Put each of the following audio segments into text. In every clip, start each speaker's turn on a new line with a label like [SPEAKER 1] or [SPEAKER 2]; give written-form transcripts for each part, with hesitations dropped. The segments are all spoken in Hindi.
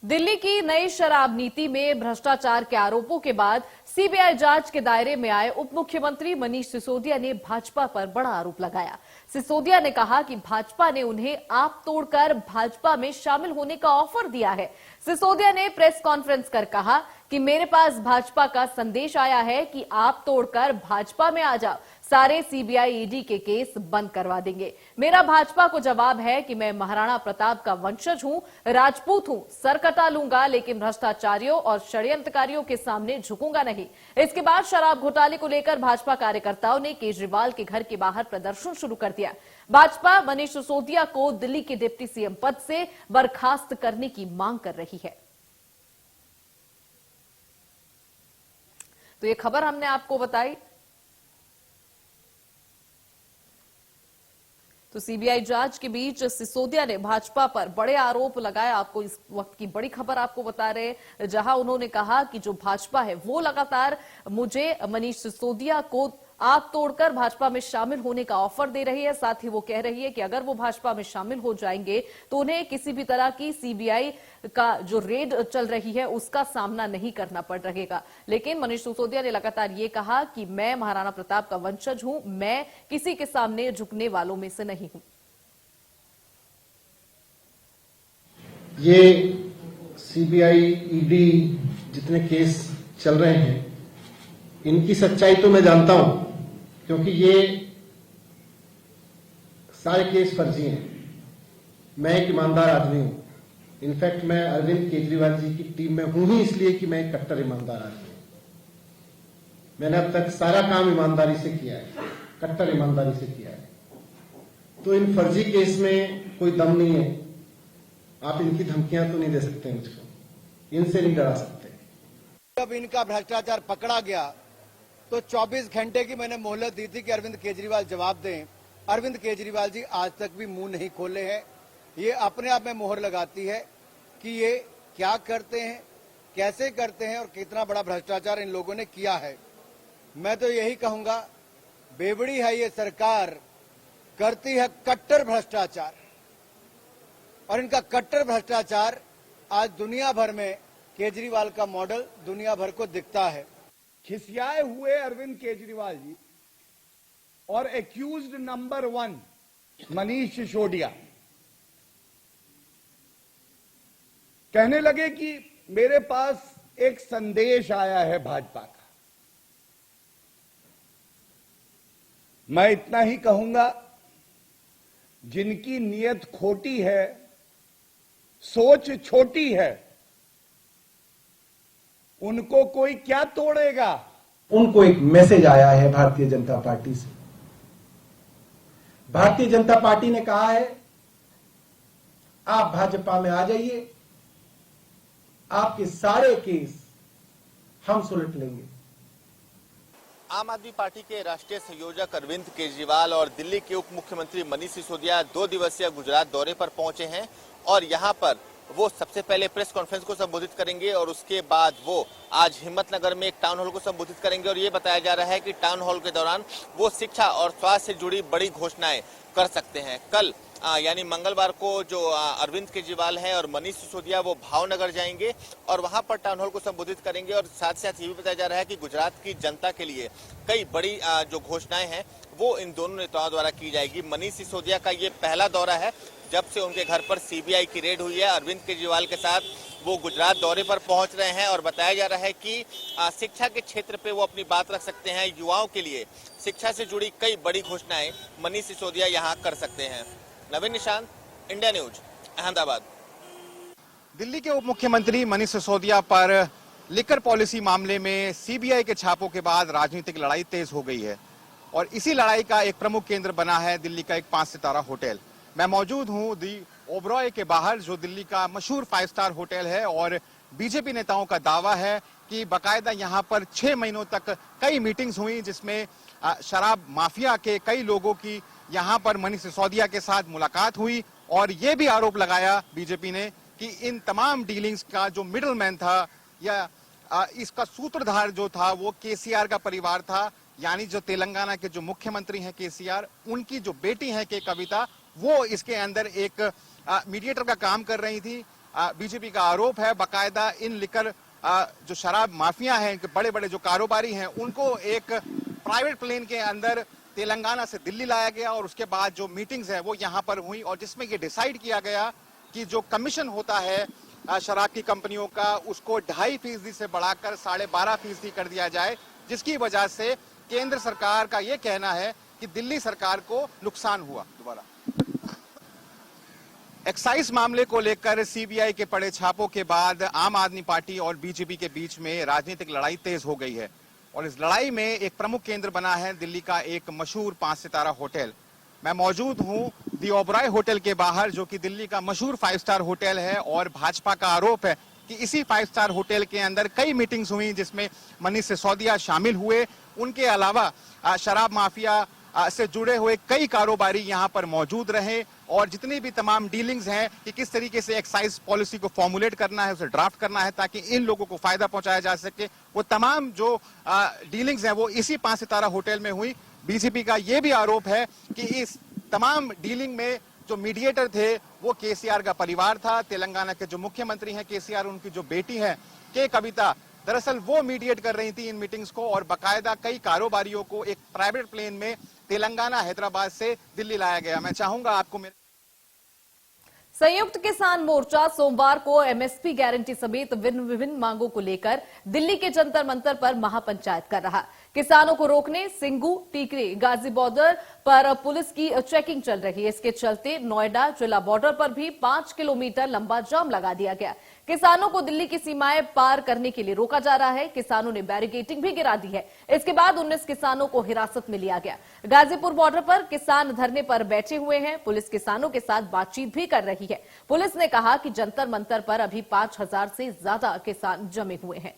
[SPEAKER 1] दिल्ली की नई शराब नीति में भ्रष्टाचार के आरोपों के बाद सीबीआई जांच के दायरे में आए उप मुख्यमंत्री मनीष सिसोदिया ने भाजपा पर बड़ा आरोप लगाया। सिसोदिया ने कहा कि भाजपा ने उन्हें आप तोड़कर भाजपा में शामिल होने का ऑफर दिया है। सिसोदिया ने प्रेस कॉन्फ्रेंस कर कहा कि मेरे पास भाजपा का संदेश आया है कि आप तोड़कर भाजपा में आ जाओ, सारे सीबीआई ईडी के केस बंद करवा देंगे। मेरा भाजपा को जवाब है कि मैं महाराणा प्रताप का वंशज हूं, राजपूत हूं, सर कटा लूंगा, लेकिन भ्रष्टाचारियों और षड्यंत्रकारियों के सामने झुकूंगा नहीं। इसके बाद शराब घोटाले को लेकर भाजपा कार्यकर्ताओं ने केजरीवाल के घर के बाहर प्रदर्शन शुरू कर दिया। भाजपा मनीष सिसोदिया को दिल्ली के डिप्टी सीएम पद से बर्खास्त करने की मांग कर रही है। तो ये खबर हमने आपको बताई। तो सीबीआई जांच के बीच सिसोदिया ने भाजपा पर बड़े आरोप लगाए। आपको इस वक्त की बड़ी खबर आपको बता रहे हैं, जहां उन्होंने कहा कि जो भाजपा है वो लगातार मुझे मनीष सिसोदिया को आग तोड़कर भाजपा में शामिल होने का ऑफर दे रही है। साथ ही वो कह रही है कि अगर वो भाजपा में शामिल हो जाएंगे तो उन्हें किसी भी तरह की सीबीआई का जो रेड चल रही है उसका सामना नहीं करना पड़ रहेगा। लेकिन मनीष सिसोदिया ने लगातार ये कहा कि मैं महाराणा प्रताप का वंशज हूं, मैं किसी के सामने झुकने वालों में से नहीं हूं।
[SPEAKER 2] ये सीबीआई ईडी जितने केस चल रहे हैं इनकी सच्चाई तो मैं जानता हूं, क्योंकि ये सारे केस फर्जी हैं। मैं एक ईमानदार आदमी हूं। इनफैक्ट मैं अरविंद केजरीवाल जी की टीम में हूं ही इसलिए कि मैं एक कट्टर ईमानदार आदमी हूं। मैंने अब तक सारा काम ईमानदारी से किया है, कट्टर ईमानदारी से किया है। तो इन फर्जी केस में कोई दम नहीं है। आप इनकी धमकियां तो नहीं दे सकते मुझको, इनसे नहीं डरा सकते।
[SPEAKER 3] जब इनका भ्रष्टाचार पकड़ा गया तो 24 घंटे की मैंने मोहलत दी थी कि अरविंद केजरीवाल जवाब दें। अरविंद केजरीवाल जी आज तक भी मुंह नहीं खोले हैं। ये अपने आप में मोहर लगाती है कि ये क्या करते हैं, कैसे करते हैं और कितना बड़ा भ्रष्टाचार इन लोगों ने किया है। मैं तो यही कहूंगा, बेवड़ी है ये सरकार, करती है कट्टर भ्रष्टाचार, और इनका कट्टर भ्रष्टाचार आज दुनिया भर में केजरीवाल का मॉडल दुनिया भर को दिखता है।
[SPEAKER 4] खिसियाए हुए अरविंद केजरीवाल जी और एक्यूज्ड नंबर 1 मनीष सिसोदिया कहने लगे कि मेरे पास एक संदेश आया है भाजपा का। मैं इतना ही कहूंगा, जिनकी नीयत खोटी है, सोच छोटी है, उनको कोई क्या तोड़ेगा।
[SPEAKER 5] उनको एक मैसेज आया है भारतीय जनता पार्टी से। भारतीय जनता पार्टी ने कहा है आप भाजपा में आ जाइए, आपके सारे केस हम सुलट लेंगे।
[SPEAKER 6] आम आदमी पार्टी के राष्ट्रीय संयोजक अरविंद केजरीवाल और दिल्ली के उप मुख्यमंत्री मनीष सिसोदिया 2 दिवसीय गुजरात दौरे पर पहुंचे हैं और यहां पर वो सबसे पहले प्रेस कॉन्फ्रेंस को संबोधित करेंगे और उसके बाद वो आज हिम्मतनगर में एक टाउन हॉल को संबोधित करेंगे। और ये बताया जा रहा है कि टाउन हॉल के दौरान वो शिक्षा और स्वास्थ्य से जुड़ी बड़ी घोषणाएं कर सकते हैं। कल यानी मंगलवार को जो अरविंद केजरीवाल हैं और मनीष सिसोदिया वो भावनगर जाएंगे और वहां पर टाउन हॉल को संबोधित करेंगे। और साथ साथ ये भी बताया जा रहा है कि गुजरात की जनता के लिए कई बड़ी जो घोषणाएं हैं वो इन दोनों नेताओं द्वारा की जाएगी। मनीष सिसोदिया का ये पहला दौरा है जब से उनके घर पर सीबीआई की रेड हुई है। अरविंद केजरीवाल के साथ वो गुजरात दौरे पर पहुंच रहे हैं और बताया जा रहा है कि शिक्षा के क्षेत्र पे वो अपनी बात रख सकते हैं। युवाओं के लिए शिक्षा से जुड़ी कई बड़ी घोषणाएं मनीष सिसोदिया यहाँ कर सकते हैं। नवीन निशांत, इंडिया न्यूज, अहमदाबाद।
[SPEAKER 7] दिल्ली के उप मुख्यमंत्री मनीष सिसोदिया पर लिकर पॉलिसी मामले में सीबीआई के छापों के बाद राजनीतिक लड़ाई तेज हो गई है और इसी लड़ाई का एक प्रमुख केंद्र बना है दिल्ली का एक 5 सितारा होटल। मैं मौजूद हूं दी ओबरॉय के बाहर, जो दिल्ली का मशहूर 5 स्टार होटल है और बीजेपी नेताओं का दावा है कि बकायदा यहां पर 6 महीनों तक कई मीटिंग्स हुई जिसमें शराब माफिया के कई लोगों की यहां पर मनीष सिसोदिया के साथ मुलाकात हुई। और यह भी आरोप लगाया बीजेपी ने कि इन तमाम डीलिंग्स का जो मिडलमैन था या इसका सूत्रधार जो था वो केसीआर का परिवार था, यानी जो तेलंगाना के जो मुख्यमंत्री हैं केसीआर, उनकी जो बेटी है के कविता, वो इसके अंदर एक मीडिएटर का काम कर रही थी। बीजेपी का आरोप है। बाकायदा इन लिकर जो शराब माफिया हैं, बड़े बड़े जो कारोबारी हैं, उनको एक प्राइवेट प्लेन के अंदर तेलंगाना से दिल्ली लाया गया और उसके बाद जो मीटिंग्स हैं वो यहाँ पर हुई और जिसमें ये डिसाइड किया गया कि जो कमीशन होता है शराब की कंपनियों का, उसको 2.5% से बढ़ाकर 12.5% कर दिया जाए, जिसकी वजह से केंद्र सरकार का ये कहना है कि दिल्ली सरकार को नुकसान हुआ। दोबारा एक्साइज मामले को लेकर सीबीआई के पड़े छापों के बाद आम आदमी पार्टी और बीजेपी के बीच में राजनीतिक लड़ाई तेज हो गई है और इस लड़ाई में एक प्रमुख केंद्र बना है दिल्ली का एक मशहूर 5 सितारा होटल। मैं मौजूद हूं दी ओबराय होटल के बाहर, जो कि दिल्ली का मशहूर 5 स्टार होटल है और भाजपा का आरोप है कि इसी 5 स्टार होटल के अंदर कई मीटिंग्स हुई जिसमें मनीष सिसोदिया शामिल हुए। उनके अलावा शराब माफिया से जुड़े हुए कई कारोबारी यहां पर मौजूद रहे और जितनी भी तमाम डीलिंग्स हैं कि किस तरीके से एक्साइज पॉलिसी को फॉर्मुलेट करना है, उसे ड्राफ्ट करना है ताकि इन लोगों को फायदा पहुंचाया जा सके, वो तमाम जो डीलिंग्स हैं वो इसी 5 सितारा होटल में हुई। बीजेपी का ये भी आरोप है कि इस तमाम डीलिंग में जो मीडिएटर थे वो केसीआर का परिवार था। तेलंगाना के जो मुख्यमंत्री हैं केसीआर, उनकी जो बेटी है के कविता, दरअसल वो मीडिएट कर रही थी इन मीटिंग्स को और बाकायदा कई कारोबारियों को एक प्राइवेट प्लेन में तेलंगाना हैदराबाद से दिल्ली लाया गया। मैं चाहूंगा आपको
[SPEAKER 1] संयुक्त किसान मोर्चा सोमवार को एमएसपी गारंटी समेत विभिन्न मांगों को लेकर दिल्ली के जंतर मंतर पर महापंचायत कर रहा। किसानों को रोकने सिंगू, टीकरी, गाजी बॉर्डर पर पुलिस की चेकिंग चल रही है। इसके चलते नोएडा जिला बॉर्डर पर भी 5 किलोमीटर लंबा जाम लगा दिया गया। किसानों को दिल्ली की सीमाएं पार करने के लिए रोका जा रहा है। किसानों ने बैरिकेडिंग भी गिरा दी है। इसके बाद 19 किसानों को हिरासत में लिया गया। गाजीपुर बॉर्डर पर किसान धरने पर बैठे हुए हैं। पुलिस किसानों के साथ बातचीत भी कर रही है। पुलिस ने कहा कि जंतर मंतर पर अभी 5000 से ज्यादा किसान जमे हुए हैं।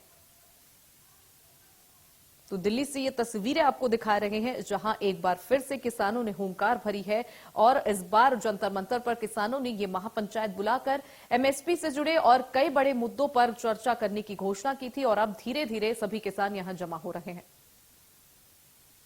[SPEAKER 1] तो दिल्ली से ये तस्वीरें आपको दिखा रहे हैं जहां एक बार फिर से किसानों ने हुंकार भरी है और इस बार जंतर मंतर पर किसानों ने ये महापंचायत बुलाकर एमएसपी से जुड़े और कई बड़े मुद्दों पर चर्चा करने की घोषणा की थी और अब धीरे धीरे सभी किसान यहां जमा हो रहे हैं।